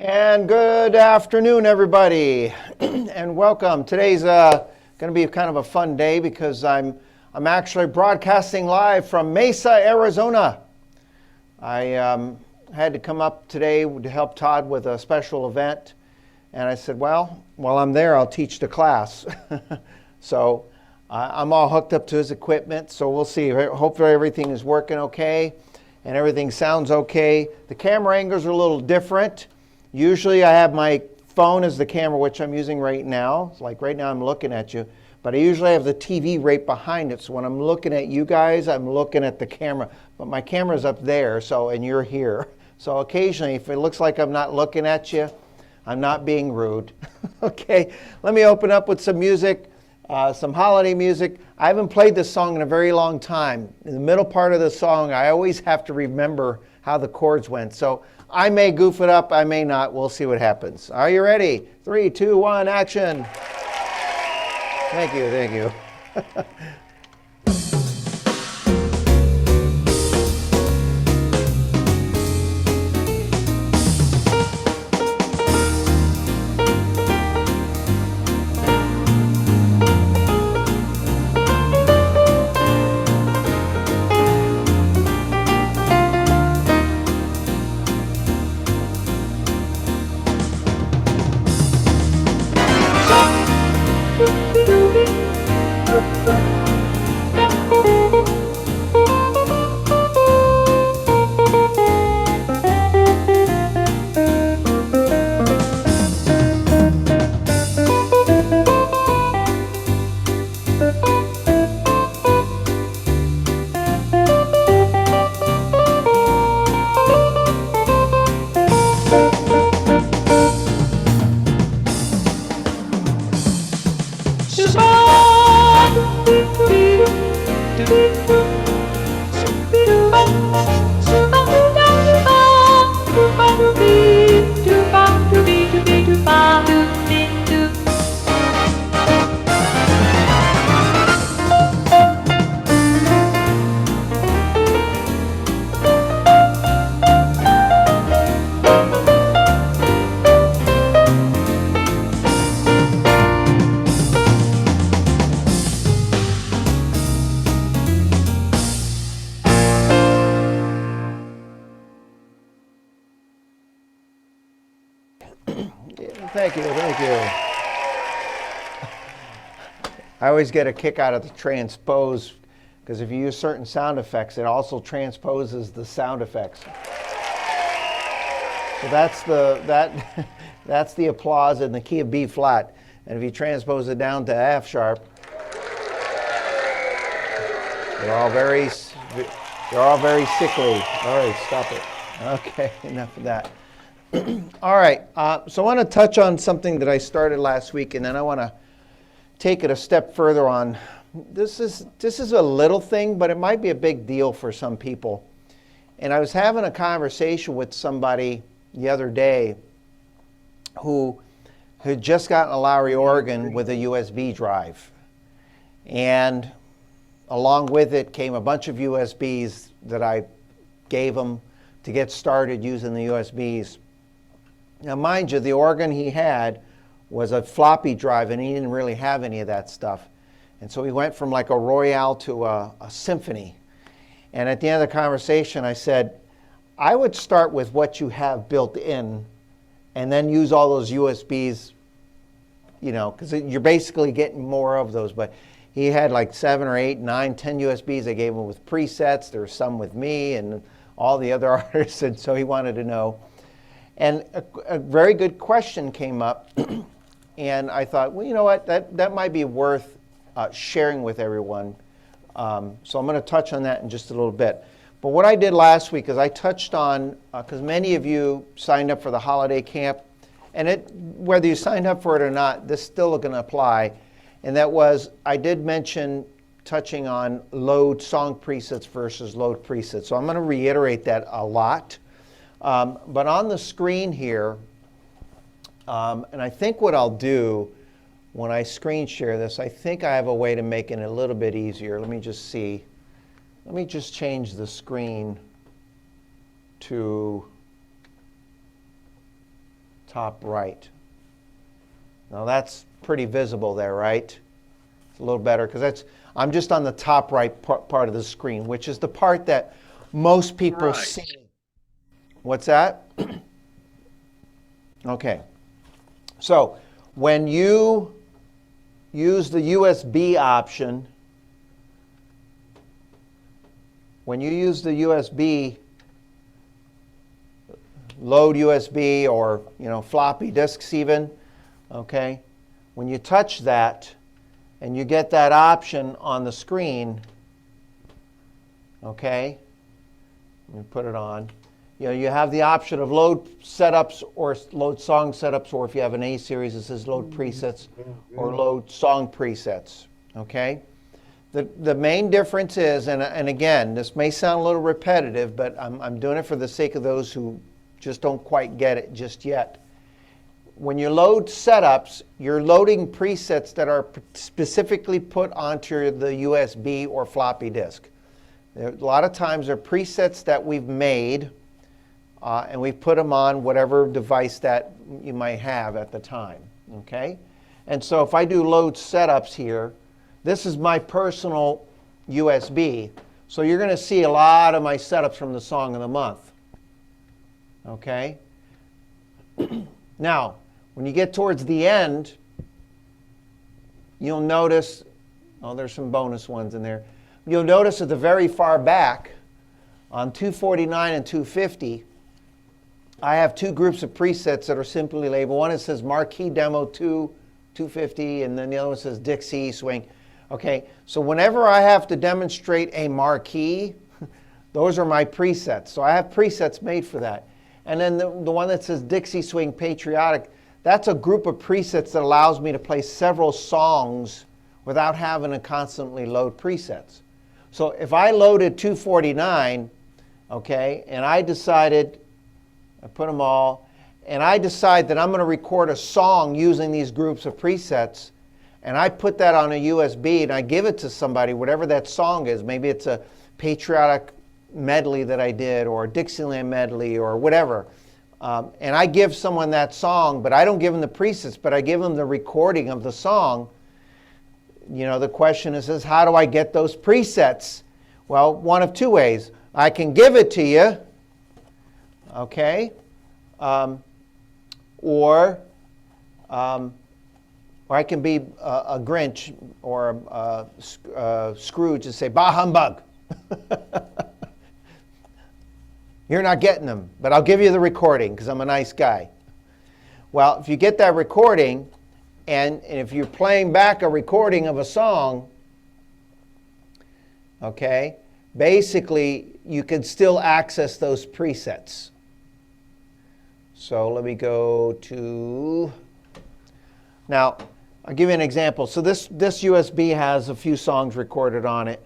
And good afternoon, everybody, and welcome. Today's going to be kind of a fun day because I'm actually broadcasting live from Mesa, Arizona. I had to come up today to help Todd with a special event, and I said, well, while I'm there, I'll teach the class. So I'm all hooked up to his equipment, so we'll see. Hopefully everything is working okay and everything sounds okay. The camera angles are a little different. Usually I have my phone as the camera, which I'm using right now. It's like right now I'm looking at you, but I usually have the TV right behind it. So when I'm looking at you guys, I'm looking at the camera, but my camera's up there, and you're here. So occasionally, if it looks like I'm not looking at you, I'm not being rude. Okay, let me open up with some music, some holiday music. I haven't played this song in a very long time. In the middle part of the song, I always have to remember how the chords went. So I may goof it up, I may not. We'll see what happens. Are you ready? 3, 2, 1, action. Thank you, thank you. Thank you, thank you. I always get a kick out of the transpose because if you use certain sound effects, it also transposes the sound effects. So that's the applause in the key of B flat. And if you transpose it down to F sharp, they're all very sickly. All right, stop it. Okay, enough of that. All right, so I want to touch on something that I started last week, and then I want to take it a step further on. This is a little thing, but it might be a big deal for some people. And I was having a conversation with somebody the other day who had just gotten a Lowrey organ with a USB drive. And along with it came a bunch of USBs that I gave him to get started using the USBs. Now, mind you, the organ he had was a floppy drive, and he didn't really have any of that stuff. And so he went from like a Royale to a Symphony. And at the end of the conversation, I said, I would start with what you have built in, and then use all those USBs, because you're basically getting more of those. But he had like 7 or 8, 9, 10 USBs. I gave him with presets. There's some with me and all the other artists, and so he wanted to know. And a very good question came up, and I thought, well, you know what, that might be worth sharing with everyone. So I'm going to touch on that in just a little bit. But what I did last week is I touched on, because many of you signed up for the holiday camp, and whether you signed up for it or not, this is still going to apply. And that was, I did mention touching on load song presets versus load presets. So I'm going to reiterate that a lot. But on the screen here, and I think what I'll do when I screen share this, I think I have a way to make it a little bit easier. Let me just see. Let me just change the screen to top right. Now that's pretty visible there, right? It's a little better because I'm just on the top right part of the screen, which is the part that most people see. What's that? Okay. So when you use the USB option, when you use the USB, load USB or floppy disks even, okay, when you touch that and you get that option on the screen, okay, let me put it on. You have the option of load setups or load song setups, or if you have an A series, it says load presets or load song presets, okay? The main difference is, and again, this may sound a little repetitive, but I'm doing it for the sake of those who just don't quite get it just yet. When you load setups, you're loading presets that are specifically put onto the USB or floppy disk. A lot of times they're presets that we've made, and we've put them on whatever device that you might have at the time, okay? And so if I do load setups here, this is my personal USB. So you're going to see a lot of my setups from the Song of the Month, okay? Now, when you get towards the end, you'll notice, oh, there's some bonus ones in there. You'll notice at the very far back, on 249 and 250, I have two groups of presets that are simply labeled. One, it says Marquee Demo 2, 250, and then the other one says Dixie Swing. Okay, so whenever I have to demonstrate a marquee, those are my presets. So I have presets made for that. And then the one that says Dixie Swing Patriotic, that's a group of presets that allows me to play several songs without having to constantly load presets. So if I loaded 249, okay, and I decided, I put them all, and I decide that I'm going to record a song using these groups of presets, and I put that on a USB and I give it to somebody, whatever that song is. Maybe it's a patriotic medley that I did, or a Dixieland medley, or whatever. And I give someone that song, but I don't give them the presets, but I give them the recording of the song. The question is how do I get those presets? Well, one of two ways. I can give it to you, okay, or I can be a Grinch or a Scrooge and say, bah humbug. You're not getting them, but I'll give you the recording because I'm a nice guy. Well, if you get that recording, and if you're playing back a recording of a song, okay, basically you can still access those presets. So let me go to, now I'll give you an example. So this USB has a few songs recorded on it.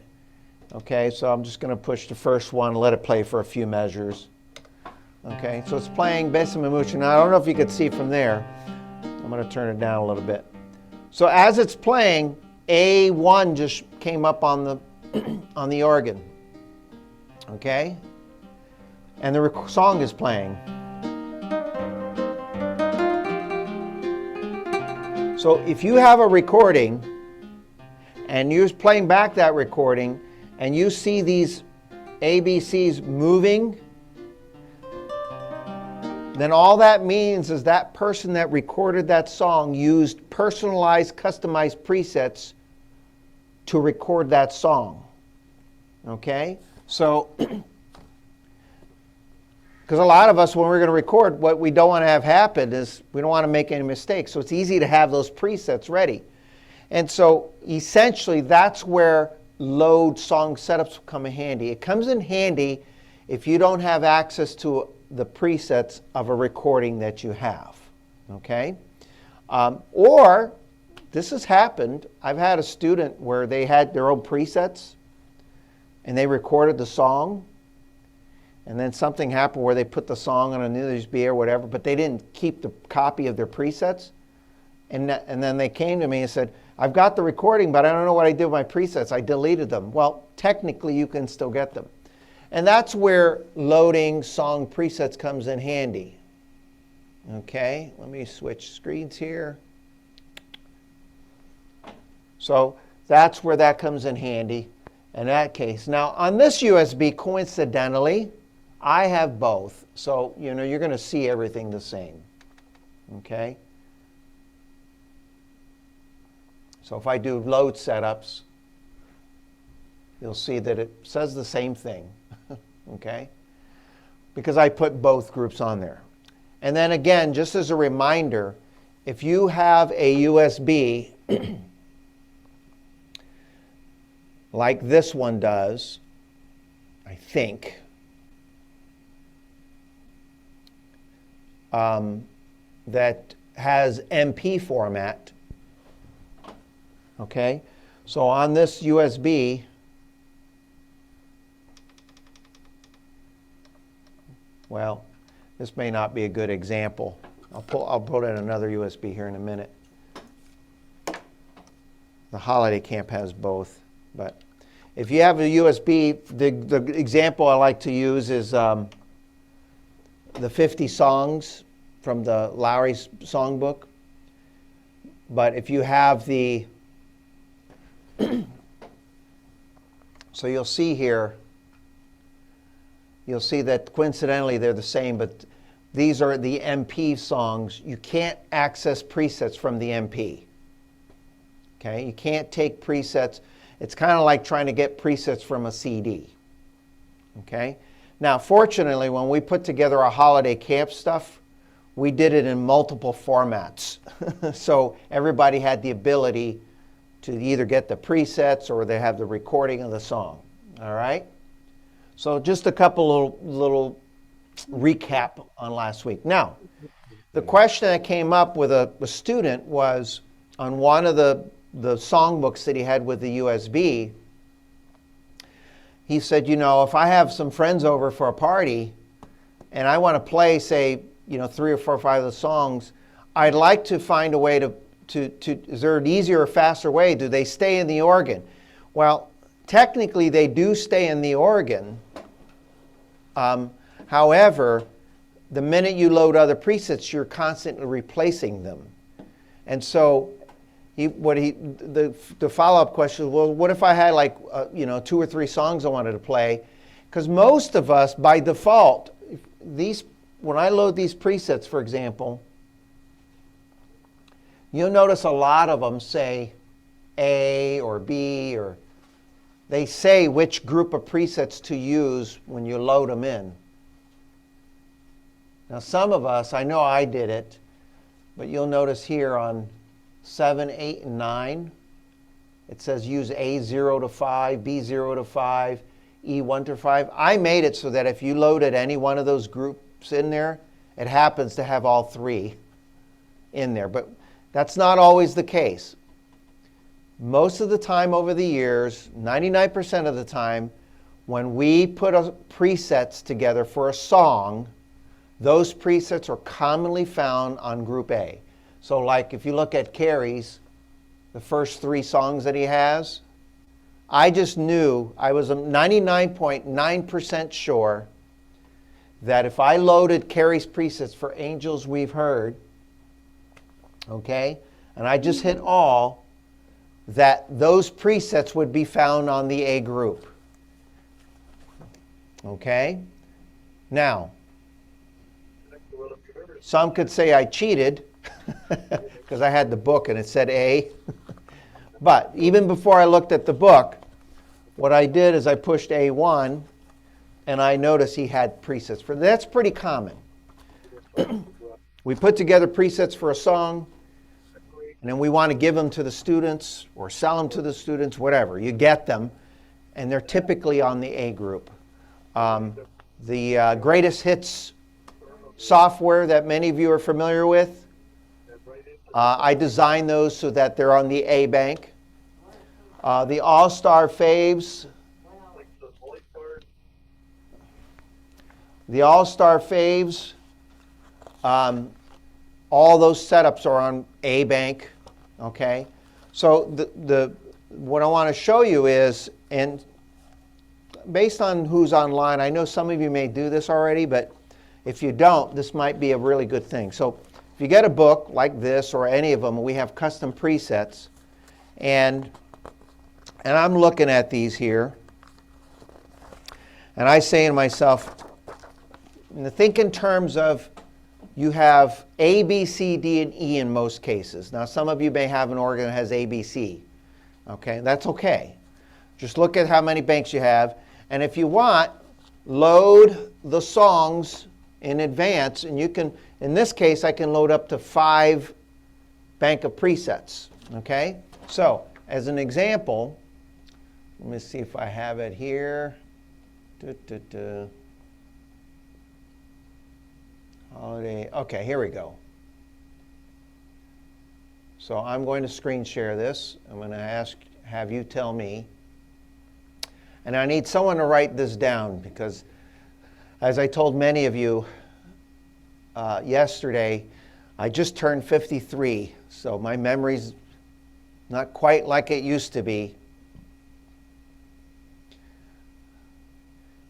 Okay, so I'm just going to push the first one and let it play for a few measures. Okay, so it's playing Bessie Mamucha. Now I don't know if you could see from there. I'm going to turn it down a little bit. So as it's playing, A1 just came up on the organ. Okay, and the song is playing. So if you have a recording and you're playing back that recording and you see these ABCs moving, then all that means is that person that recorded that song used personalized, customized presets to record that song. Okay? So, because a lot of us, when we're going to record, what we don't want to have happen is we don't want to make any mistakes. So it's easy to have those presets ready. And so essentially that's where load song setups come in handy. It comes in handy if you don't have access to the presets of a recording that you have. Okay? Or this has happened. I've had a student where they had their own presets and they recorded the song, and then something happened where they put the song on a USB or whatever, but they didn't keep the copy of their presets. And then they came to me and said, I've got the recording, but I don't know what I did with my presets. I deleted them. Well, technically, you can still get them. And that's where loading song presets comes in handy. Okay, let me switch screens here. So that's where that comes in handy in that case. Now on this USB, coincidentally, I have both. So, you're going to see everything the same. Okay? So if I do load setups, you'll see that it says the same thing. Okay? Because I put both groups on there. And then again, just as a reminder, if you have a USB like this one does, I think, that has MP format, okay? So on this USB, well, this may not be a good example. I'll put in another USB here in a minute. The holiday camp has both, but if you have a USB, the example I like to use is the 50 songs from the Lowrey songbook. But if you have the, so you'll see here, you'll see that coincidentally they're the same, but these are the MP songs. You can't access presets from the MP. Okay, you can't take presets. It's kind of like trying to get presets from a CD. Okay, now fortunately when we put together our holiday camp stuff, we did it in multiple formats. So everybody had the ability to either get the presets or they have the recording of the song. All right? So just a couple little recap on last week. Now, the question that came up with a student was on one of the songbooks that he had with the USB, he said, if I have some friends over for a party and I want to play, say, 3 or 4 or 5 of the songs, I'd like to find a way to is there an easier or faster way? Do they stay in the organ? Well, technically they do stay in the organ. However, the minute you load other presets, you're constantly replacing them. And so the follow-up question is, well, what if I had 2 or 3 songs I wanted to play? Because most of us, by default, when I load these presets, for example, you'll notice a lot of them say A or B, or they say which group of presets to use when you load them in. Now some of us, I know I did it, but you'll notice here on 7, 8, and 9, it says use A0 to 5, B0 to 5, E1 to 5. I made it so that if you loaded any one of those groups in there, it happens to have all 3 in there. But that's not always the case. Most of the time over the years, 99% of the time, when we put presets together for a song, those presets are commonly found on Group A. So like if you look at Carey's, the first 3 songs that he has, I just knew, I was 99.9% sure that if I loaded Carey's presets for Angels We've Heard, okay, and I just hit all, that those presets would be found on the A group. Okay? Now, some could say I cheated because I had the book and it said A. But even before I looked at the book, what I did is I pushed A1 and I noticed he had presets for that's pretty common. We put together presets for a song, and then we want to give them to the students or sell them to the students, whatever. You get them, and they're typically on the A group. The greatest hits software that many of you are familiar with, I designed those so that they're on the A bank. The All-Star Faves, all those setups are on A bank, okay? So what I want to show you is, and based on who's online, I know some of you may do this already, but If you don't, this might be a really good thing. So if you get a book like this or any of them, we have custom presets. And I'm looking at these here. And I say to myself, think in terms of you have A, B, C, D, and E in most cases. Now, some of you may have an organ that has A, B, C. Okay, that's okay. Just look at how many banks you have. And if you want, load the songs in advance. And you can, in this case, I can load up to 5 bank of presets. Okay, so as an example, let me see if I have it here. Holiday. Okay, here we go. So I'm going to screen share this. I'm going to have you tell me. And I need someone to write this down because, as I told many of you yesterday, I just turned 53, so my memory's not quite like it used to be.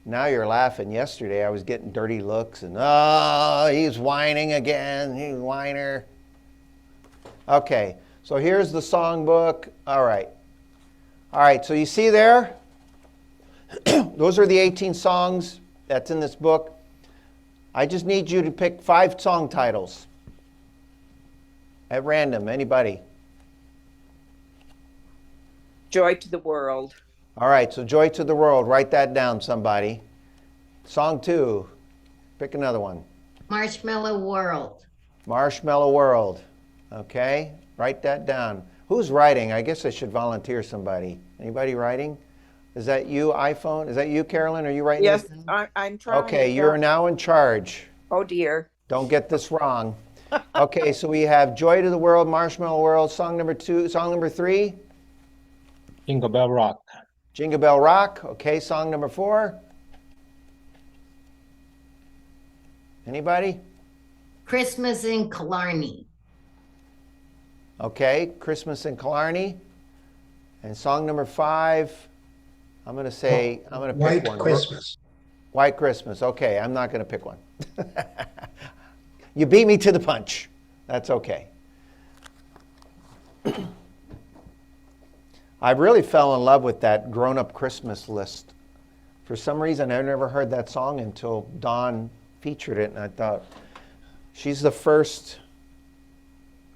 Now you're laughing. Yesterday I was getting dirty looks and, oh, he's whining again. He's a whiner. Okay, so here's the songbook. All right. All right, so you see there? Those are the 18 songs that's in this book. I just need you to pick 5 song titles at random. Anybody? Joy to the World. All right, so Joy to the World. Write that down, somebody. Song 2. Pick another one. Marshmallow World. Marshmallow World. Okay, write that down. Who's writing? I guess I should volunteer somebody. Anybody writing? Is that you, iPhone? Is that you, Carolyn? Are you writing? Yes, I'm trying. Okay, you're now in charge. Oh, dear. Don't get this wrong. Okay, so we have Joy to the World, Marshmallow World, song number 2. Song number 3? Jingle Bell Rock. Jingle Bell Rock. Okay, song number 4? Anybody? Christmas in Killarney. Okay, Christmas in Killarney. And song number 5, I'm going to say, I'm going to pick White one. Christmas. White Christmas. Okay, I'm not going to pick one. You beat me to the punch. That's okay. I really fell in love with that grown-up Christmas list. For some reason, I never heard that song until Dawn featured it, and I thought, she's the first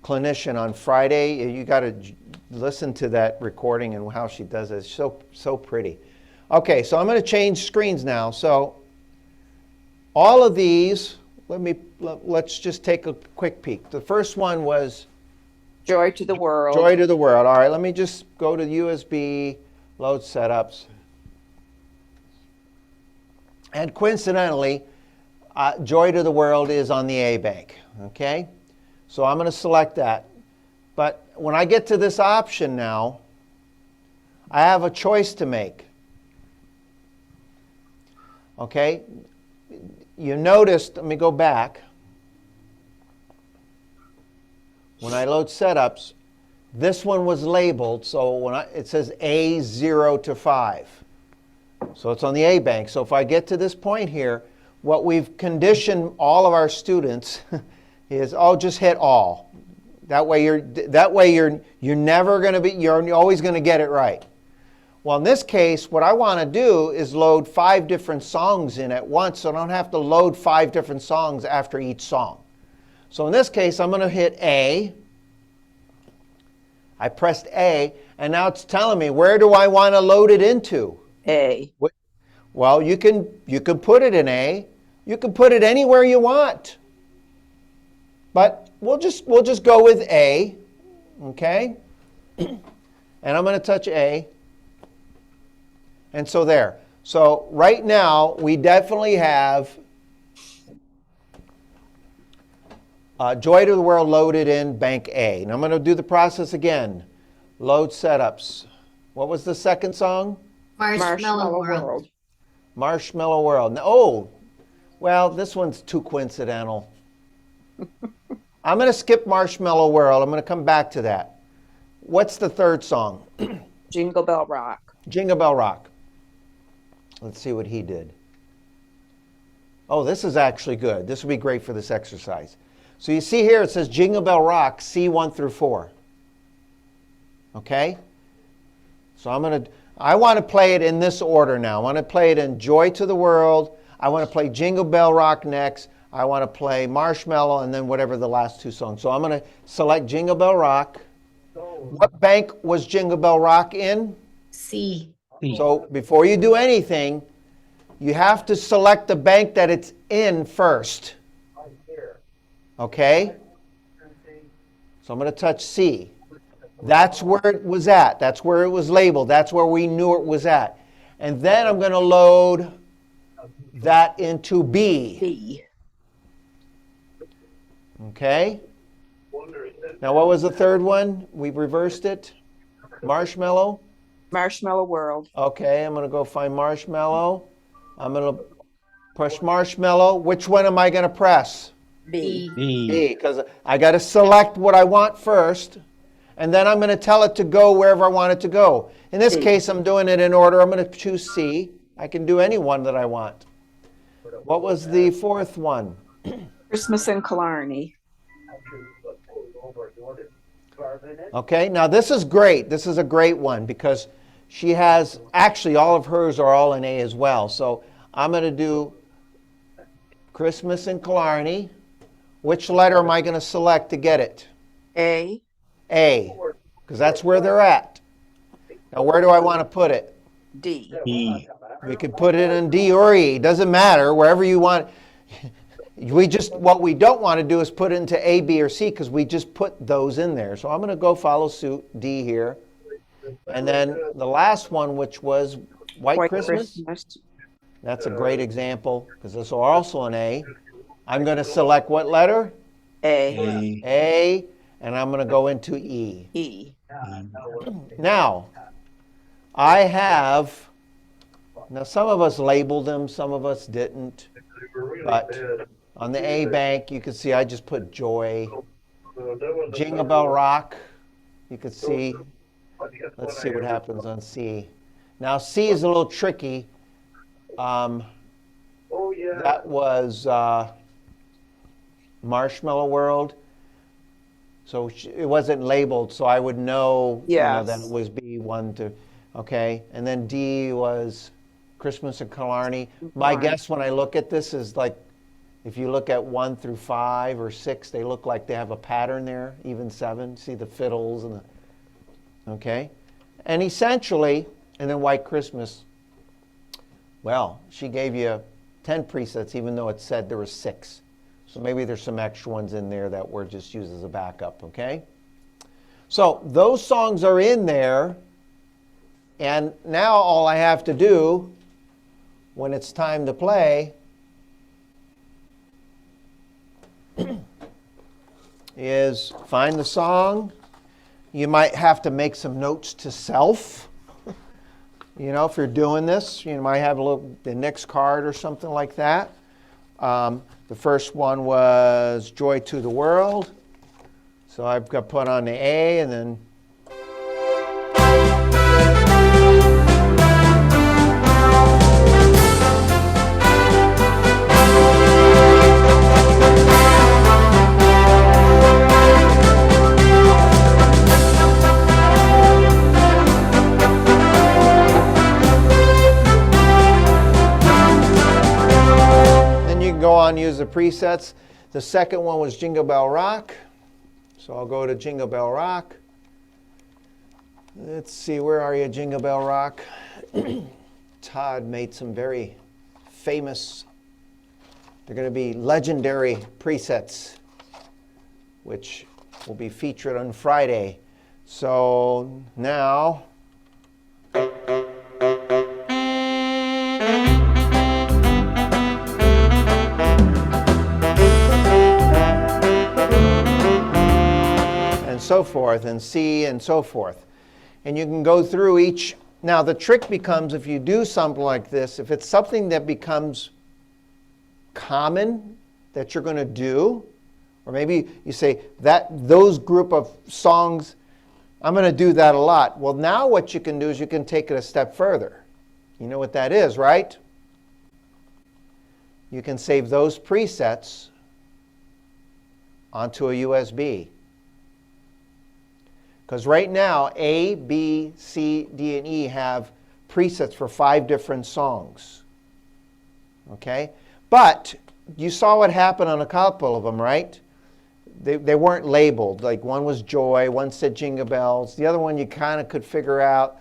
clinician on Friday. You got to listen to that recording and how she does it. It's so pretty. Okay, so I'm going to change screens now. So all of these, let's just take a quick peek. The first one was Joy to the World. Joy to the World. All right, let me just go to USB, load setups. And coincidentally, Joy to the World is on the A bank, okay? So I'm going to select that. But when I get to this option now, I have a choice to make. Okay? You noticed, let me go back. When I load setups, this one was labeled, so it says A0 to 5. So it's on the A bank. So if I get to this point here, what we've conditioned all of our students is, just hit all. That way you're never going to be, you're always going to get it right. Well, in this case, what I want to do is load 5 different songs in at once, so I don't have to load 5 different songs after each song. So in this case, I'm going to hit A. I pressed A, and now it's telling me, where do I want to load it into? A. Well, you can put it in A. You can put it anywhere you want. But we'll just go with A, okay? And I'm going to touch A. And so there. So right now, we definitely have Joy to the World loaded in Bank A. And I'm going to do the process again. Load setups. What was the second song? Marshmallow World. Marshmallow World. Oh, well, this one's too coincidental. I'm going to skip Marshmallow World. I'm going to come back to that. What's the third song? Jingle Bell Rock. Jingle Bell Rock. Let's see what he did. Oh, this is actually good. This would be great for this exercise. So you see here it says Jingle Bell Rock, C1 through 4. Okay? So I want to play it in this order now. I want to play it in Joy to the World. I want to play Jingle Bell Rock next. I want to play Marshmallow and then whatever the last two songs. So I'm going to select Jingle Bell Rock. What bank was Jingle Bell Rock in? C. So before you do anything, you have to select the bank that it's in first. Okay? So I'm going to touch C. That's where it was at. That's where it was labeled. That's where we knew it was at. And then I'm going to load that into B. B. Okay? Now what was the third one? We reversed it. Marshmallow. Marshmallow World. Okay, I'm going to go find Marshmallow. I'm going to push Marshmallow. Which one am I going to press? B. B, because I got to select what I want first, and then I'm going to tell it to go wherever I want it to go. In this case, I'm doing it in order. I'm going to choose C. I can do any one that I want. What was the fourth one? Christmas in Killarney. Okay, now this is great. This is a great one because she has, actually all of hers are all in A as well. So I'm going to do Christmas in Killarney. Which letter am I going to select to get it? A. A, because that's where they're at. Now where do I want to put it? D. E. We could put it in D or E. Doesn't matter, wherever you want. What we don't want to do is put it into A, B, or C because we just put those in there. So I'm going to go follow suit, D here. And then the last one, which was White Christmas. That's a great example because this is also an A. I'm going to select what letter? A. A, and I'm going to go into E. E. Now, now some of us labeled them, some of us didn't, but on the A bank, you can see I just put Joy. Jingle Bell Rock, you can see. Let's see what happens on C. Now C is a little tricky. That was Marshmallow World. So it wasn't labeled, so I would know, Yes. that it was B1 to, okay. And then D was Christmas in Killarney. My guess when I look at this is like, if you look at 1 through 5 or 6, they look like they have a pattern there, even 7. See the fiddles and the, okay. And essentially, and then White Christmas, well, she gave you 10 presets, even though it said there were 6. So maybe there's some extra ones in there that were just used as a backup, okay? So those songs are in there, and now all I have to do when it's time to play is find the song. You might have to make some notes to self. If you're doing this, you might have the next card or something like that. The first one was Joy to the World. So I've got put on the A and then go on, use the presets. The second one was Jingle Bell Rock. So I'll go to Jingle Bell Rock. Let's see, where are you, Jingle Bell Rock? Todd made some very famous, they're going to be legendary presets, which will be featured on Friday. So now, so forth, and C and so forth. And you can go through each. Now the trick becomes if you do something like this, if it's something that becomes common that you're going to do, or maybe you say that those group of songs, I'm going to do that a lot. Well, now what you can do is you can take it a step further. You know what that is, right? you can save those presets onto a USB. Because right now, A, B, C, D, and E have presets for 5 different songs. Okay? But you saw what happened on a couple of them, right? They weren't labeled. Like one was Joy, one said Jingle Bells. The other one you kind of could figure out.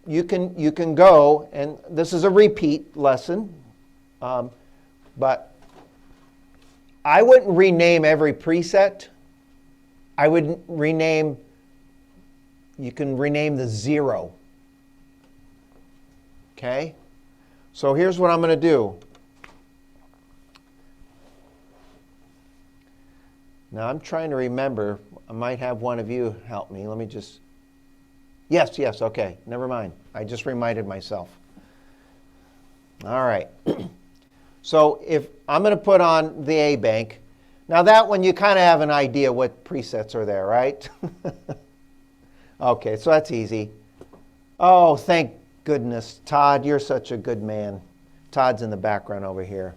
You can go, and this is a repeat lesson, but I wouldn't rename every preset. I would rename, you can rename the 0. Okay? So here's what I'm going to do. Now I'm trying to remember. I might have one of you help me. Let me just... Yes, okay. Never mind. I just reminded myself. All right. So if I'm going to put on the A bank. Now that one you kind of have an idea what presets are there, right? Okay, so that's easy. Oh, thank goodness. Todd, you're such a good man. Todd's in the background over here.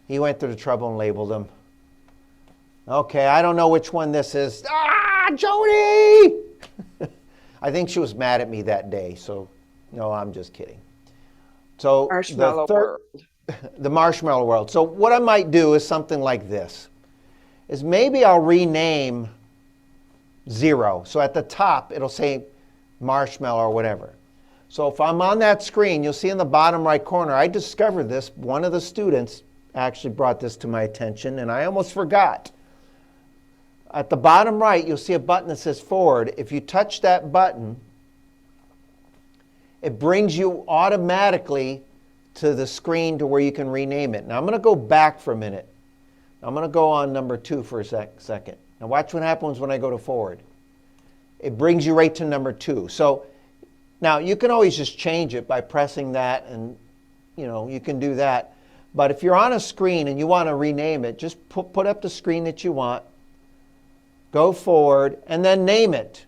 He went through the trouble and labeled them. Okay, I don't know which one this is. Ah, Jody! I think she was mad at me that day, so no, I'm just kidding. So Marshmallow World. The Marshmallow World. So what I might do is something like this. Is maybe I'll rename 0. So at the top, it'll say Marshmallow or whatever. So if I'm on that screen, you'll see in the bottom right corner, I discovered this. One of the students actually brought this to my attention, and I almost forgot. At the bottom right, you'll see a button that says forward. If you touch that button, it brings you automatically to the screen to where you can rename it. Now I'm going to go back for a minute. I'm going to go on number 2 for a second. Now watch what happens when I go to forward. It brings you right to number 2. So now you can always just change it by pressing that, and you can do that. But if you're on a screen and you want to rename it, just put up the screen that you want. Go forward, and then name it.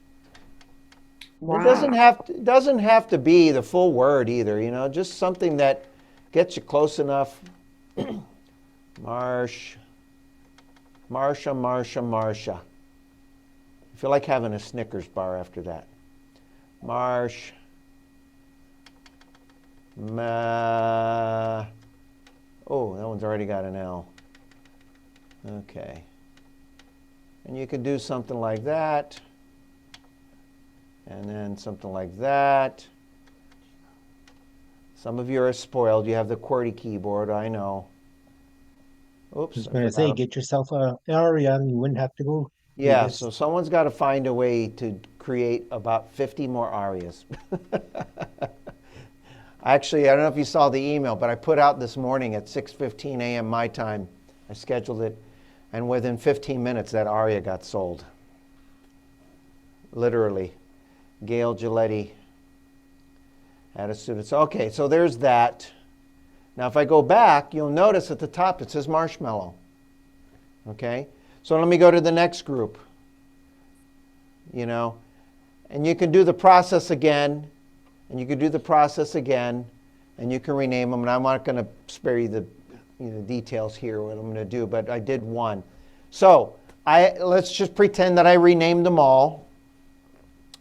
Wow. It doesn't have to be the full word either, just something that gets you close enough. Marsha. I feel like having a Snickers bar after that. Oh, that one's already got an L. Okay. And you could do something like that, and then something like that. Some of you are spoiled. You have the QWERTY keyboard, I know. Oops. I was going to say, get yourself an area and you wouldn't have to go. Yeah, so someone's got to find a way to create about 50 more arias. Actually, I don't know if you saw the email, but I put out this morning at 6:15 a.m. my time. I scheduled it. And within 15 minutes, that aria got sold. Literally. Gail Giletti had a student. So, okay, so there's that. Now, if I go back, you'll notice at the top it says Marshmallow. Okay? So let me go to the next group. And you can do the process again, and you can do the process again, and you can rename them. And I'm not going to spare you the details here, what I'm going to do, but I did one. So let's just pretend that I renamed them all.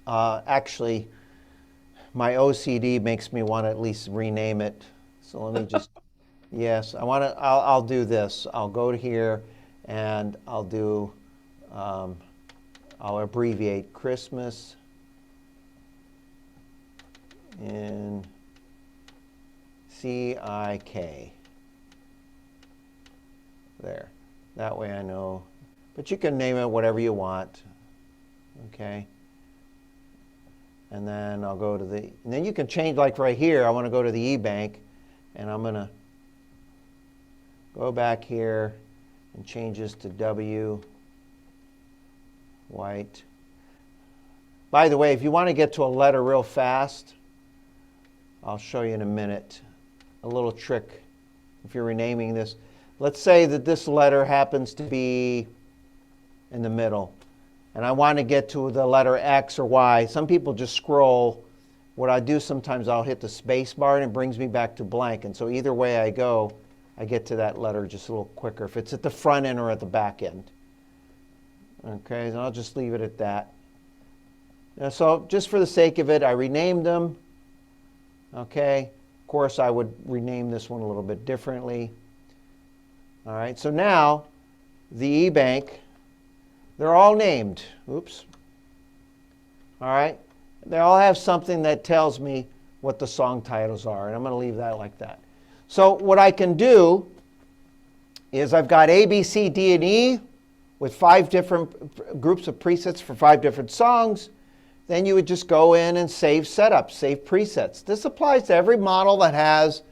Actually, my OCD makes me want to at least rename it. So let me just, yes, I'll do this. I'll go to here and I'll do, I'll abbreviate Christmas in CIK. There. That way I know. But you can name it whatever you want. Okay. And then I'll go to and then you can change, like right here, I want to go to the E-Bank, and I'm going to go back here and change this to W, white. By the way, if you want to get to a letter real fast, I'll show you in a minute a little trick if you're renaming this. Let's say that this letter happens to be in the middle, and I want to get to the letter X or Y. Some people just scroll. What I do sometimes, I'll hit the space bar and it brings me back to blank. And so either way I go, I get to that letter just a little quicker if it's at the front end or at the back end. Okay, and I'll just leave it at that. So just for the sake of it, I renamed them. Okay, of course I would rename this one a little bit differently. All right, so now the e-bank, they're all named. Oops. All right, they all have something that tells me what the song titles are, and I'm going to leave that like that. So what I can do is I've got A, B, C, D, and E with 5 different groups of presets for 5 different songs. Then you would just go in and save setups, save presets. This applies to every model that has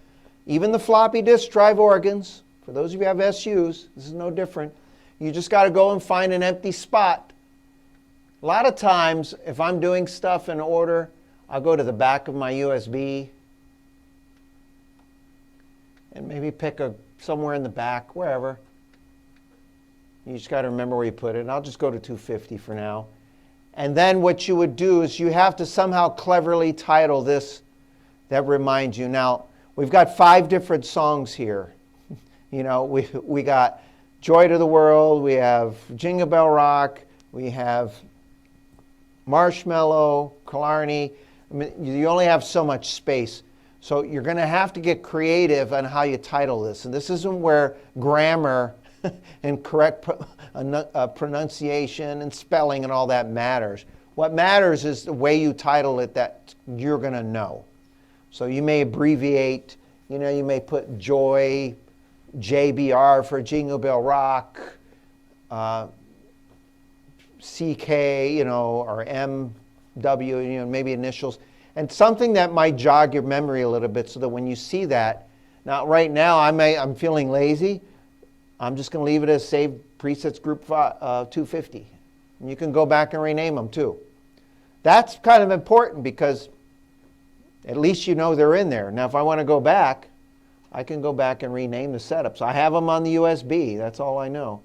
even the floppy disk drive organs. For those of you who have SUs, this is no different. You just got to go and find an empty spot. A lot of times, if I'm doing stuff in order, I'll go to the back of my USB and maybe pick somewhere in the back, wherever. You just got to remember where you put it. And I'll just go to 250 for now. And then what you would do is you have to somehow cleverly title this that reminds you. Now, we've got 5 different songs here. You know, we got Joy to the World, we have Jingle Bell Rock, we have Marshmallow, Killarney. I mean, you only have so much space. So you're going to have to get creative on how you title this. And this isn't where grammar and correct pronunciation and spelling and all that matters. What matters is the way you title it that you're going to know. So you may abbreviate, you know, you may put Joy, JBR for Jingle Bell Rock, CK, you know, or MW, you know, maybe initials. And something that might jog your memory a little bit so that when you see that, now right now I'm feeling lazy. I'm just going to leave it as Save Presets Group 250. And you can go back and rename them too. That's kind of important because at least you know they're in there. Now if I want to go back, I can go back and rename the setups. I have them on the USB. That's all I know.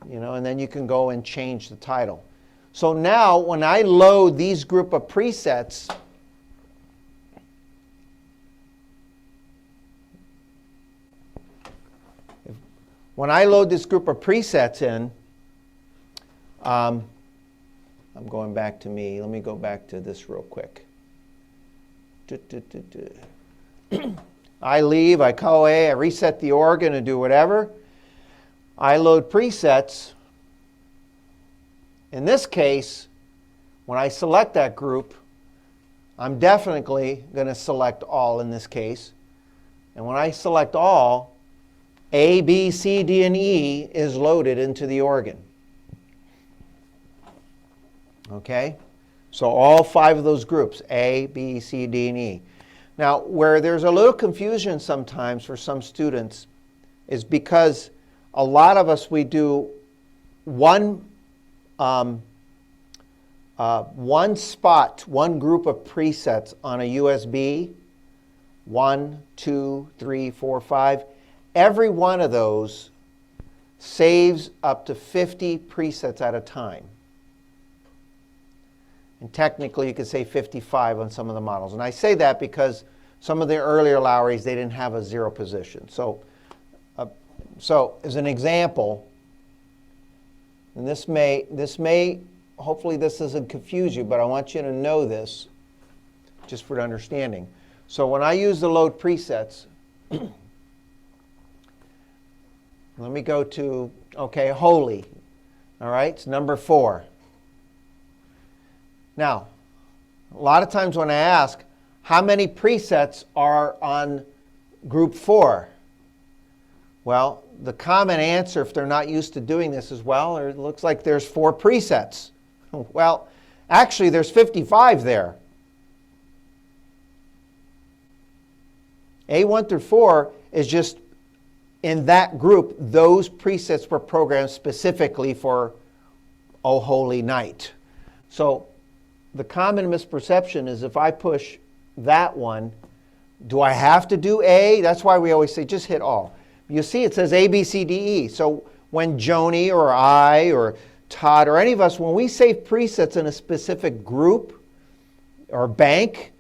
You know, and then you can go and change the title. So now when I load these group of presets, when I load this group of presets in, I'm going back to me. Let me go back to this real quick. I leave, I call A, I reset the organ and do whatever. I load presets. In this case, when I select that group, I'm definitely going to select all in this case. And when I select all, A, B, C, D, and E is loaded into the organ. Okay? So all 5 of those groups, A, B, C, D, and E. Now, where there's a little confusion sometimes for some students is because a lot of us, we do one spot, one group of presets on a USB, 1, 2, 3, 4, 5. Every one of those saves up to 50 presets at a time. And technically, you could say 55 on some of the models. And I say that because some of the earlier Lowrys, they didn't have a 0 position. So as an example, and this may, hopefully this doesn't confuse you, but I want you to know this just for understanding. So when I use the load presets, let me go to, okay, holy. All right, it's number 4. Now, a lot of times when I ask, how many presets are on group 4? Well, the common answer, if they're not used to doing this as well, it looks like there's 4 presets. Well, actually, there's 55 there. A1 through 4 is just in that group, those presets were programmed specifically for O Holy Night. So the common misperception is if I push that one, do I have to do A? That's why we always say just hit all. You see it says A, B, C, D, E. So when Joni or I or Todd or any of us, when we save presets in a specific group or bank,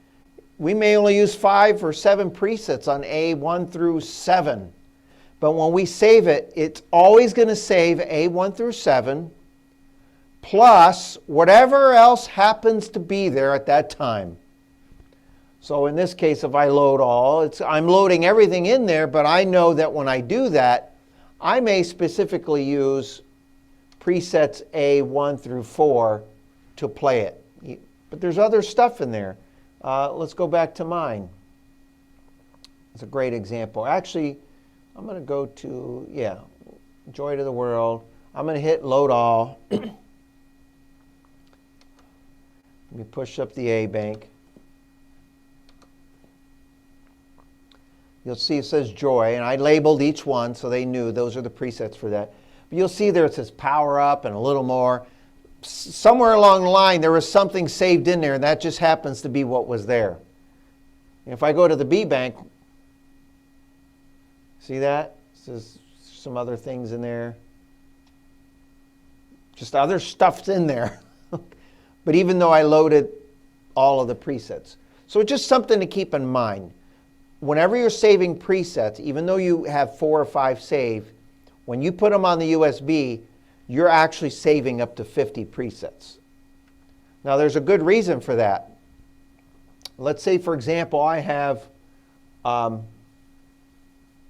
we may only use 5 or 7 presets on A1 through 7. But when we save it, it's always going to save A1 through 7 plus whatever else happens to be there at that time. So in this case, if I load all, I'm loading everything in there, but I know that when I do that, I may specifically use presets A1 through 4 to play it. But there's other stuff in there. Let's go back to mine. It's a great example. Actually, I'm going to go to, Joy to the World. I'm going to hit load all. Let me push up the A bank. You'll see it says Joy, and I labeled each one so they knew those are the presets for that. But you'll see there it says Power Up and a little more. Somewhere along the line there was something saved in there, and that just happens to be what was there. If I go to the B bank, see that? There's some other things in there. Just other stuff's in there. But even though I loaded all of the presets. So it's just something to keep in mind. Whenever you're saving presets, even though you have 4 or 5 saved, when you put them on the USB, you're actually saving up to 50 presets. Now there's a good reason for that. Let's say, for example, I have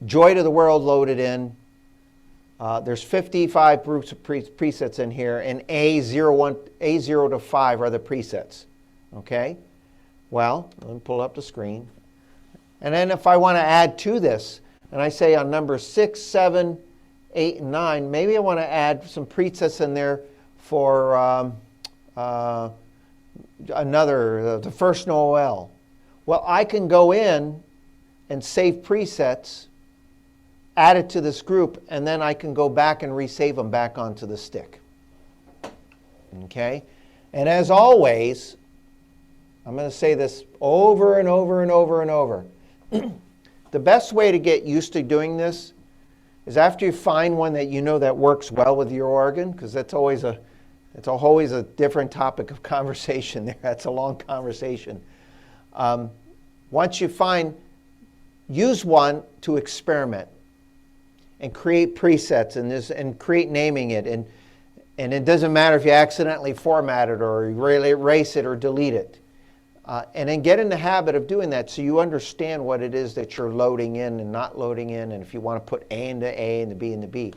Joy to the World loaded in. There's 55 groups of presets in here, and A0 to 5 are the presets. Okay? Well, let me pull up the screen. And then if I want to add to this, and I say on number 6, 7, 8, and 9, maybe I want to add some presets in there for the first Noel. Well, I can go in and save presets, add it to this group, and then I can go back and resave them back onto the stick. Okay? And as always, I'm going to say this over and over and over and over. The best way to get used to doing this is after you find one that you know that works well with your organ, because that's always a different topic of conversation there. That's a long conversation. Once you find, use one to experiment and create presets and create naming it. And it doesn't matter if you accidentally format it or erase it or delete it. And then get in the habit of doing that so you understand what it is that you're loading in and not loading in, and if you want to put A into A and the B into B.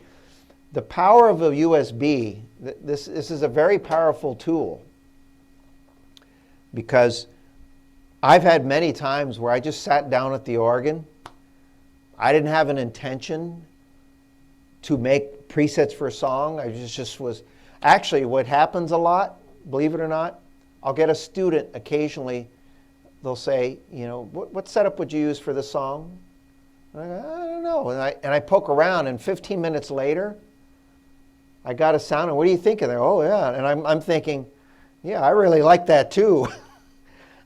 The power of a USB, this is a very powerful tool, because I've had many times where I just sat down at the organ. I didn't have an intention to make presets for a song. I just was. Actually, what happens a lot, believe it or not, I'll get a student occasionally, they'll say, what setup would you use for this song? And I go, I don't know. And I poke around, and 15 minutes later, I got a sound, and what do you think of there? Oh, yeah. And I'm thinking, yeah, I really like that too.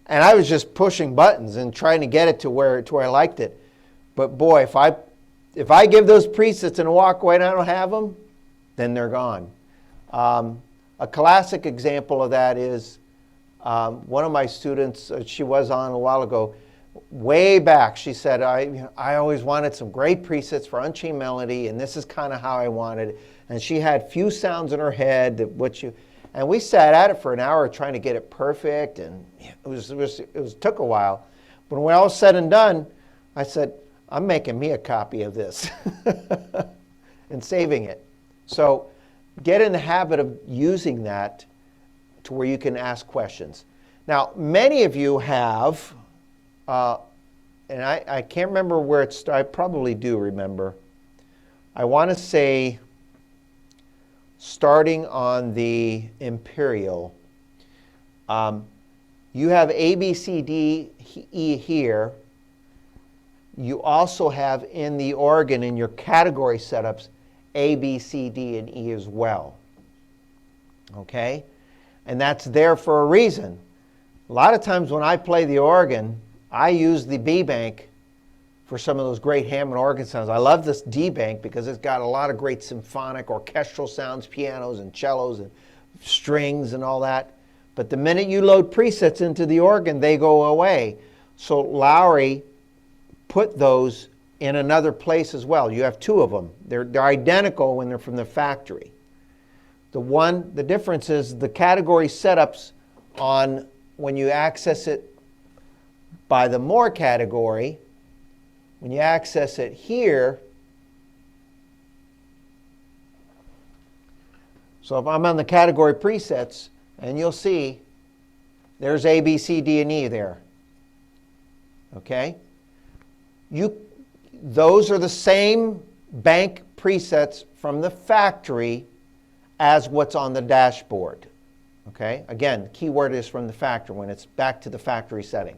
And I was just pushing buttons and trying to get it to where I liked it. But boy, if I give those presets and walk away and I don't have them, then they're gone. A classic example of that is one of my students, she was on a while ago, way back, she said, I always wanted some great presets for Unchained Melody, and this is kind of how I wanted it. And she had few sounds in her head, and we sat at it for an hour trying to get it perfect, and it took a while. But when all was said and done, I said, I'm making me a copy of this and saving it. So get in the habit of using that to where you can ask questions. Now, many of you have, and I can't remember where it started. I probably do remember. I want to say starting on the Imperial, you have A, B, C, D, E here. You also have in the organ, in your category setups, A, B, C, D, and E as well. Okay? And that's there for a reason. A lot of times when I play the organ, I use the B bank for some of those great Hammond organ sounds. I love this D bank because it's got a lot of great symphonic, orchestral sounds, pianos and cellos and strings and all that. But the minute you load presets into the organ, they go away. So Lowrey put those in another place as well. You have two of them. They're identical when they're from the factory. The difference is the category setups on when you access it by the more category, when you access it here, so if I'm on the category presets, and you'll see there's A, B, C, D, and E there. Okay? Those are the same bank presets from the factory as what's on the dashboard. Okay? Again, keyword is from the factory when it's back to the factory setting.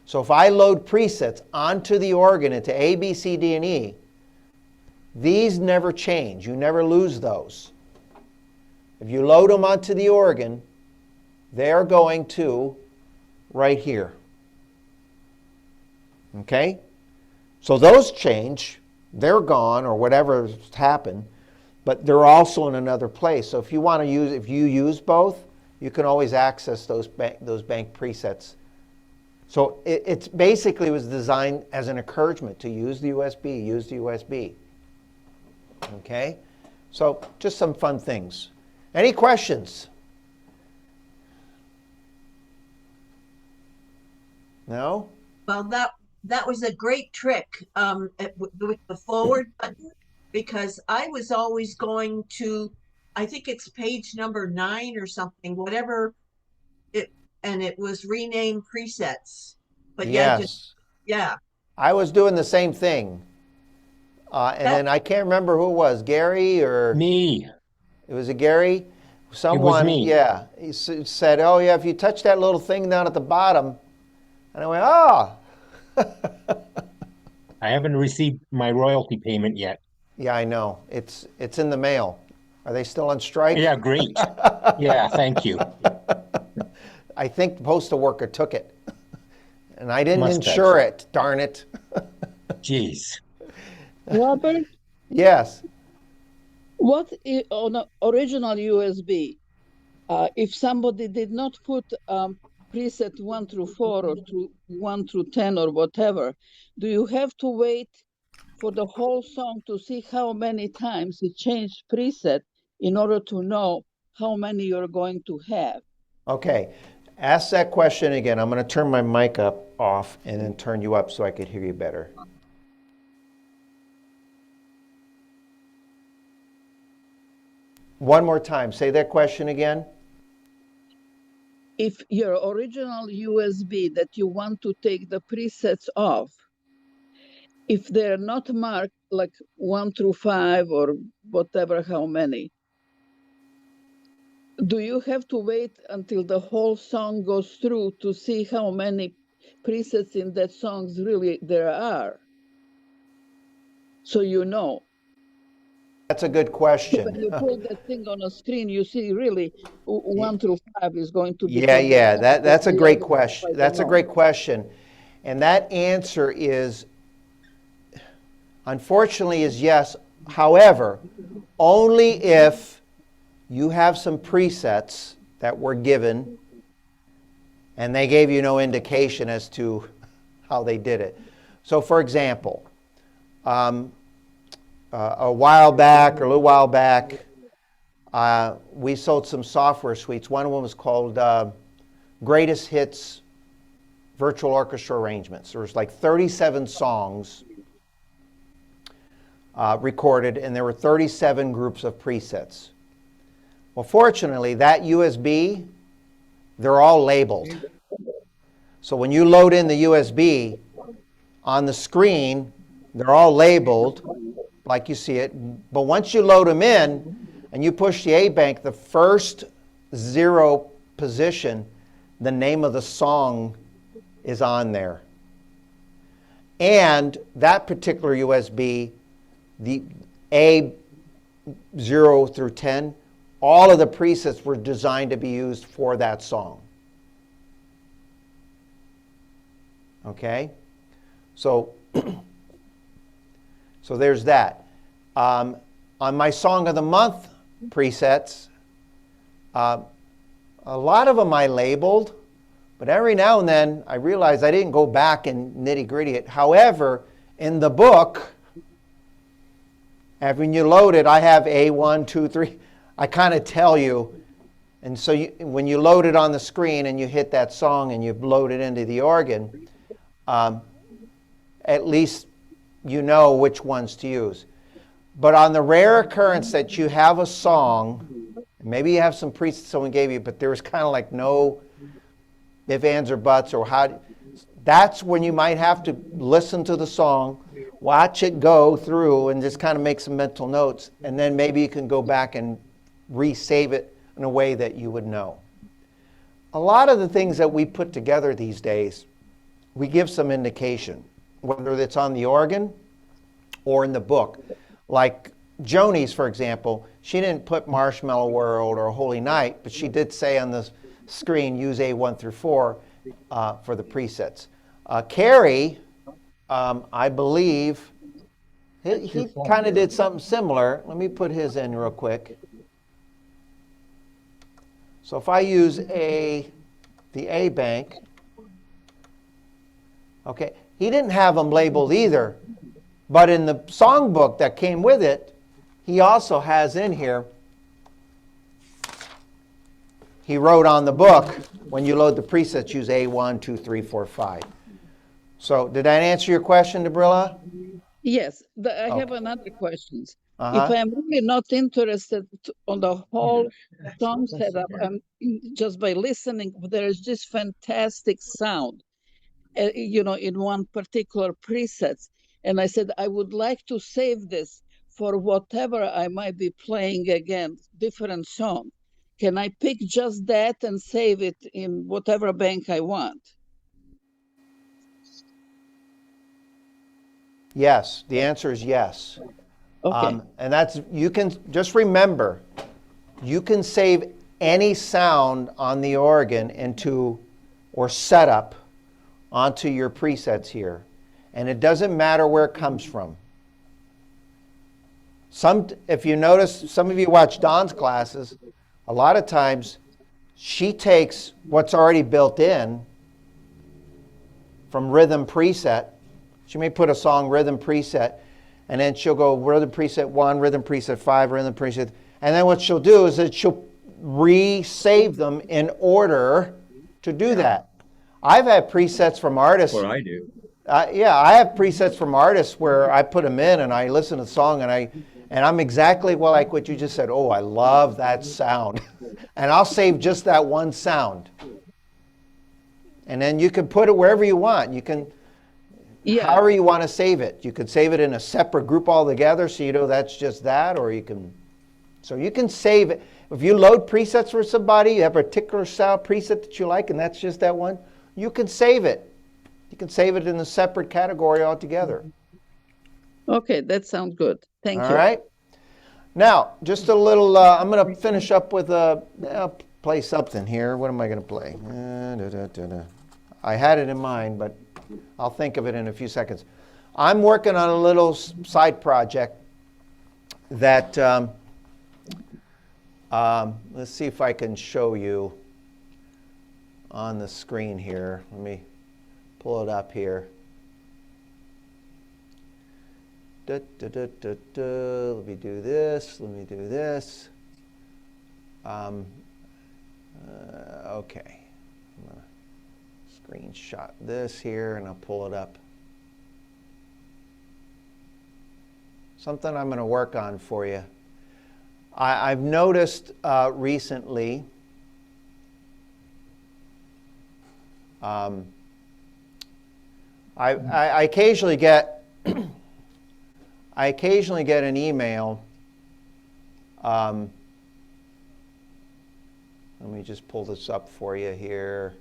So if I load presets onto the organ into A, B, C, D, and E, these never change. You never lose those. If you load them onto the organ, they're going to right here. Okay? So those change. They're gone or whatever's happened, but they're also in another place. So if you want to use, if you use both, you can always access those bank presets. So it's basically was designed as an encouragement to use the USB, use the USB. Okay? So just some fun things. Any questions? No? Well, that was a great trick with the forward button, because I was always going to, I think it's page number 9 or something, whatever it, and it was rename presets. But Yes. yeah. I was doing the same thing. Then I can't remember who it was, Gary or... Me. It was a Gary? Someone, me. yeah. He said, oh yeah, if you touch that little thing down at the bottom. And I went, oh. I haven't received my royalty payment yet. Yeah, I know. It's in the mail. Are they still on strike? Yeah, great. Yeah, thank you. I think the postal worker took it. And I didn't Must have. insure it, darn it. Jeez. Robert, Yes. what is on the original USB? If somebody did not put preset 1 through 4 or 1 through 10 or whatever, do you have to wait for the whole song to see how many times it changed preset in order to know how many you're going to have? Okay. Ask that question again. I'm going to turn my mic off and then turn you up so I could hear you better. One more time. Say that question again. If your original USB that you want to take the presets off, if they're not marked like 1 through 5 or whatever, how many, do you have to wait until the whole song goes through to see how many presets in that song really there are? So you know. That's a good question. When you put that thing on a screen, you see really 1 through 5 is going to be. Yeah. That's a great question. That's a great question. And that answer is, unfortunately, is yes. However, only if you have some presets that were given and they gave you no indication as to how they did it. So for example, a while back or a little while back, we sold some software suites. One of them was called Greatest Hits Virtual Orchestra Arrangements. There was like 37 songs recorded, and there were 37 groups of presets. Well, fortunately, that USB, they're all labeled. So when you load in the USB, on the screen, they're all labeled like you see it. But once you load them in and you push the A bank, the first 0 position, the name of the song is on there. And that particular USB, the A 0 through 10, all of the presets were designed to be used for that song. Okay? So there's that. On my Song of the Month presets, a lot of them I labeled, but every now and then I realized I didn't go back and nitty-gritty it. However, In the book, when you load it, I have A1, 2, 3. I kind of tell you. And so when you load it on the screen and you hit that song and you load it into the organ, at least you know which ones to use. But on the rare occurrence that you have a song, maybe you have some presets someone gave you, but there was kind of like no if, ands, or buts, or how. That's when you might have to listen to the song, watch it go through, and just kind of make some mental notes, and then maybe you can go back and resave it in a way that you would know. A lot of the things that we put together these days, we give some indication, whether it's on the organ or in the book. Like Joni's, for example, she didn't put Marshmallow World or Holy Night, but she did say on the screen, use A1 through 4 for the presets. Carrie, I believe, he kind of did something similar. Let me put his in real quick. So if I use the A bank, okay, he didn't have them labeled either, but in the songbook that came with it, he also has in here, he wrote on the book, when you load the presets, use A1, 2, 3, 4, 5. So did that answer your question, Debrilla? Yes, I have another question. Uh-huh. If I'm really not interested on the whole song setup, just by listening, there is this fantastic sound, in one particular presets. And I said, I would like to save this for whatever I might be playing again, different song. Can I pick just that and save it in whatever bank I want? Yes, the answer is yes. Okay. And that's, you can just remember, you can save any sound on the organ into, or setup onto your presets here. And it doesn't matter where it comes from. If you notice, some of you watch Dawn's classes, a lot of times she takes what's already built in from rhythm preset. She may put a song rhythm preset, and then she'll go rhythm preset 1, rhythm preset 5, rhythm preset. And then what she'll do is that she'll re-save them in order to do that. I've had presets from artists. That's what I do. Yeah, I have presets from artists where I put them in and I listen to the song and I'm exactly like what you just said. Oh, I love that sound. And I'll save just that one sound. And then you can put it wherever you want. You can, however you want to save it. You could save it in a separate group altogether so you know that's just that, or you can, so you can save it. If you load presets for somebody, you have a particular sound preset that you like and that's just that one, you can save it. You can save it in a separate category altogether. Okay, that sounds good. Thank you. All right. Now, just a little, I'm going to finish up with I'll play something here. What am I going to play? I had it in mind, but I'll think of it in a few seconds. I'm working on a little side project that, let's see if I can show you on the screen here. Let me pull it up here. Let me do this. Let me do this. Okay. I'm going to screenshot this here and I'll pull it up. Something I'm going to work on for you. I've noticed recently I occasionally get an email. Let me just pull this up for you here.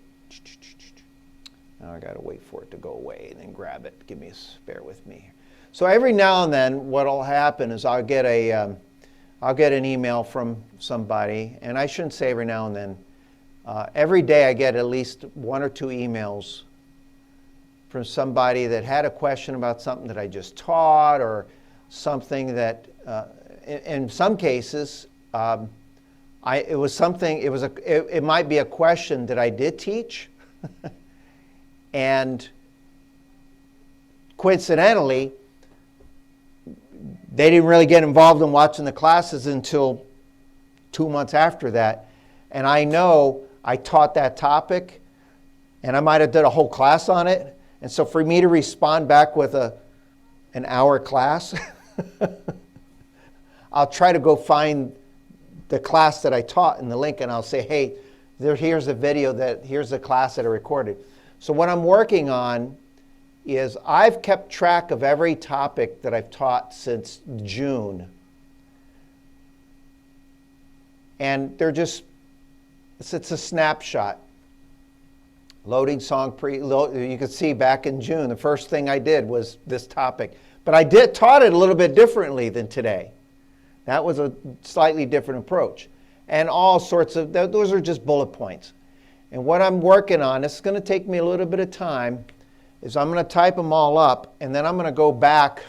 Now I got to wait for it to go away and then grab it. Bear with me. So every now and then, what'll happen is I'll get an email from somebody, and I shouldn't say every now and then. Every day I get at least 1 or 2 emails from somebody that had a question about something that I just taught, or something that, in some cases, it might be a question that I did teach, and coincidentally, they didn't really get involved in watching the classes until 2 months after that. And I know I taught that topic, and I might have done a whole class on it. And so for me to respond back with an hour class, I'll try to go find the class that I taught in the link, and I'll say, hey, here's a video here's the class that I recorded. So what I'm working on is I've kept track of every topic that I've taught since June. And they're just, it's a snapshot. Loading song you can see back in June, the first thing I did was this topic. But I taught it a little bit differently than today. That was a slightly different approach. And all sorts of, those are just bullet points. And what I'm working on, this is going to take me a little bit of time, is I'm going to type them all up, and then I'm going to go back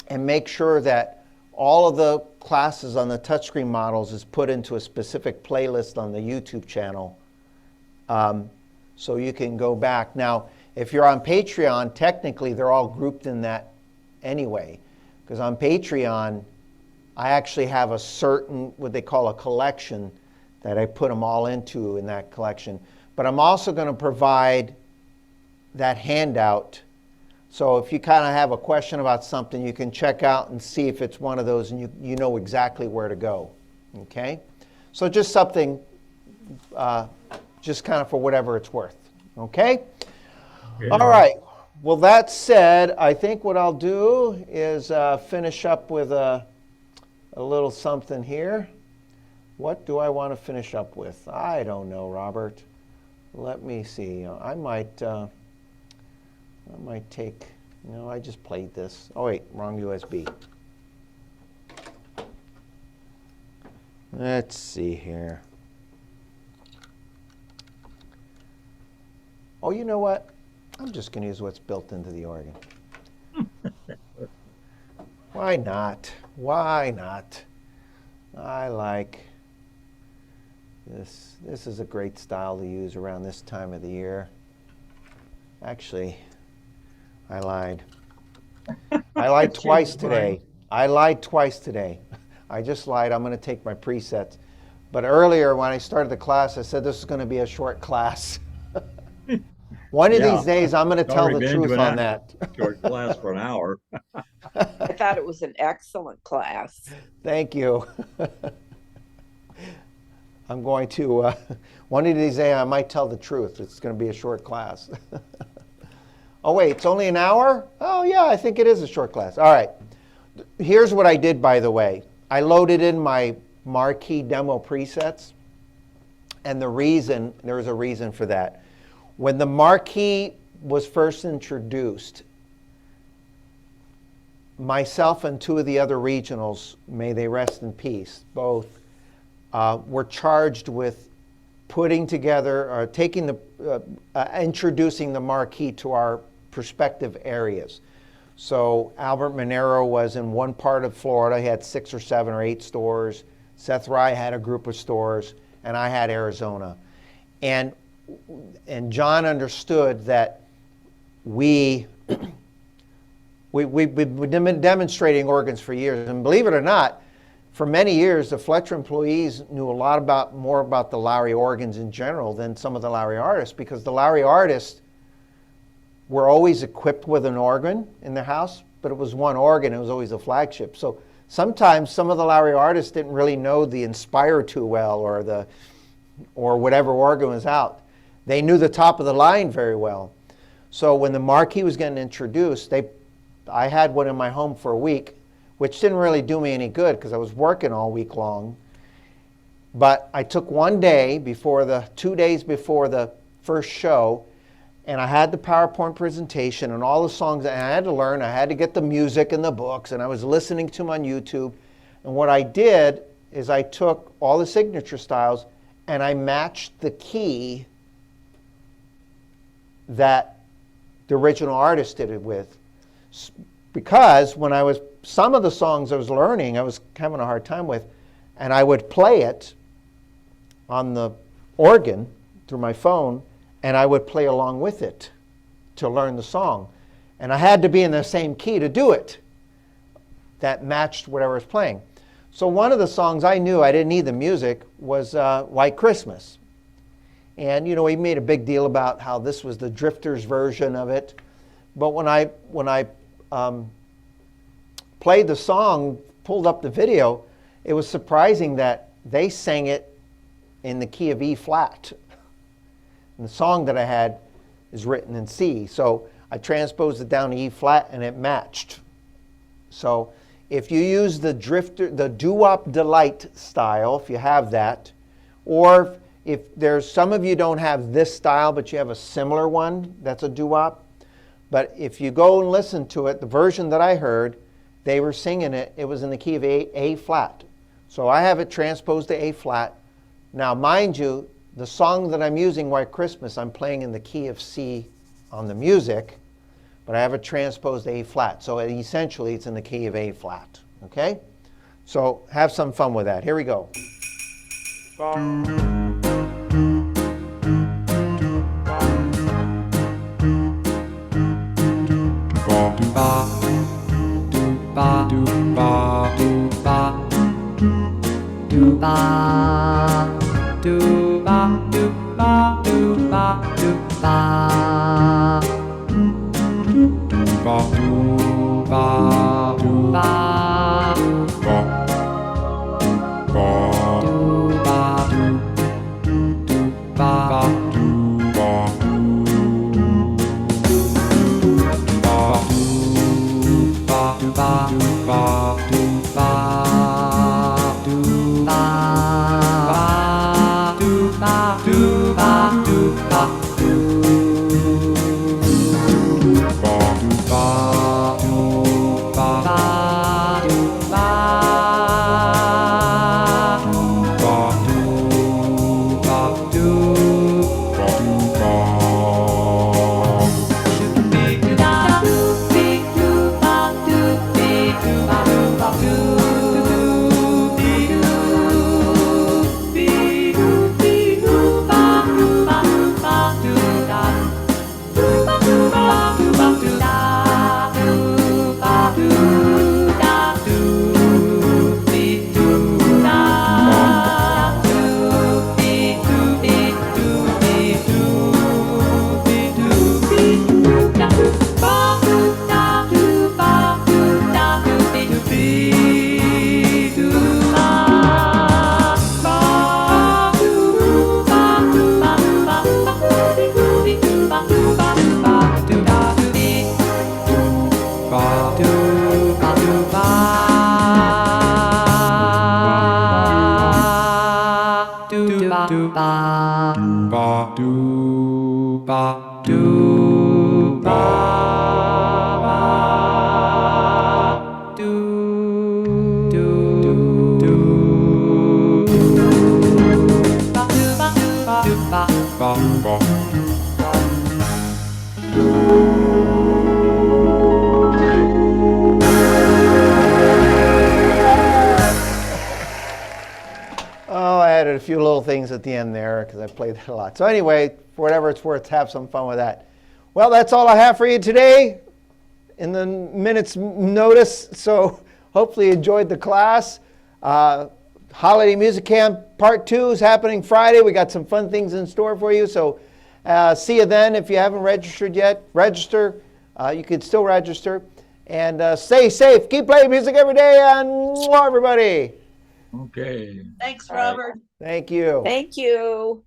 and make sure that all of the classes on the touchscreen models is put into a specific playlist on the YouTube channel. So you can go back. Now, if you're on Patreon, technically they're all grouped in that anyway. Because on Patreon, I actually have a certain, what they call a collection, that I put them all into in that collection. But I'm also going to provide that handout. So if you kind of have a question about something, you can check out and see if it's one of those, and you know exactly where to go. Okay? So just something, just kind of for whatever it's worth. Okay? Yeah. All right. Well, that said, I think what I'll do is finish up with a little something here. What do I want to finish up with? I don't know, Robert. Let me see. I might take, no, I just played this. Oh wait, wrong USB. Let's see here. Oh, you know what? I'm just going to use what's built into the organ. Why not? Why not? I like this. This is a great style to use around this time of the year. Actually, I lied. I lied twice today. I lied twice today. I just lied. I'm going to take my presets. But earlier when I started the class, I said this is going to be a short class. One of these days, I'm going to tell the truth on that. Short class for an hour. I thought it was an excellent class. Thank you. I'm going to, one of these days, I might tell the truth. It's going to be a short class. Oh, wait, it's only an hour? Oh, yeah, I think it is a short class. All right. Here's what I did, by the way. I loaded in my marquee demo presets. And there was a reason for that. When the marquee was first introduced, myself and two of the other regionals, may they rest in peace, both were charged with putting together or introducing the marquee to our prospective areas. So Albert Monero was in one part of Florida. He had 6 or 7 or 8 stores. Seth Rye had a group of stores, and I had Arizona. And John understood that we've been demonstrating organs for years. And believe it or not, for many years, the Fletcher employees knew a lot more about the Lowrey organs in general than some of the Lowrey artists, because the Lowrey artists were always equipped with an organ in their house, but it was one organ. It was always a flagship. So sometimes some of the Lowrey artists didn't really know the Inspire too well, or whatever organ was out. They knew the top of the line very well. So when the marquee was getting introduced, I had one in my home for a week, which didn't really do me any good because I was working all week long. But I took 1 day 2 days before the first show, and I had the PowerPoint presentation and all the songs that I had to learn. I had to get the music and the books, and I was listening to them on YouTube. And what I did is I took all the signature styles and I matched the key that the original artist did it with. Because some of the songs I was learning, I was having a hard time with, and I would play it on the organ through my phone, and I would play along with it to learn the song. And I had to be in the same key to do it that matched whatever I was playing. So one of the songs I knew, I didn't need the music, was White Christmas. And you know, we made a big deal about how this was the Drifters version of it. But when I played the song, pulled up the video, it was surprising that they sang it in the key of E flat. And the song that I had is written in C. So I transposed it down to E flat and it matched. So if you use the Drifter, the doo-wop delight style, if you have that, or if there's some of you don't have this style, but you have a similar one, that's a doo-wop. But if you go and listen to it, the version that I heard, they were singing it, it was in the key of A flat. So I have it transposed to A flat. Now, mind you, the song that I'm using, White Christmas, I'm playing in the key of C on the music, but I have it transposed to A flat. So essentially, it's in the key of A flat, okay? So have some fun with that. Here we go. Oh, I added a few little things at the end there because I played that a lot. So anyway, for whatever it's worth, have some fun with that. Well, that's all I have for you today in the minute's notice. So hopefully you enjoyed the class. Holiday Music Camp Part 2 is happening Friday. We got some fun things in store for you. So see you then. If you haven't registered yet, register. You can still register. And stay safe. Keep playing music every day. And mwah, everybody. Okay. Thanks, All right. Robert. Thank you. Thank you.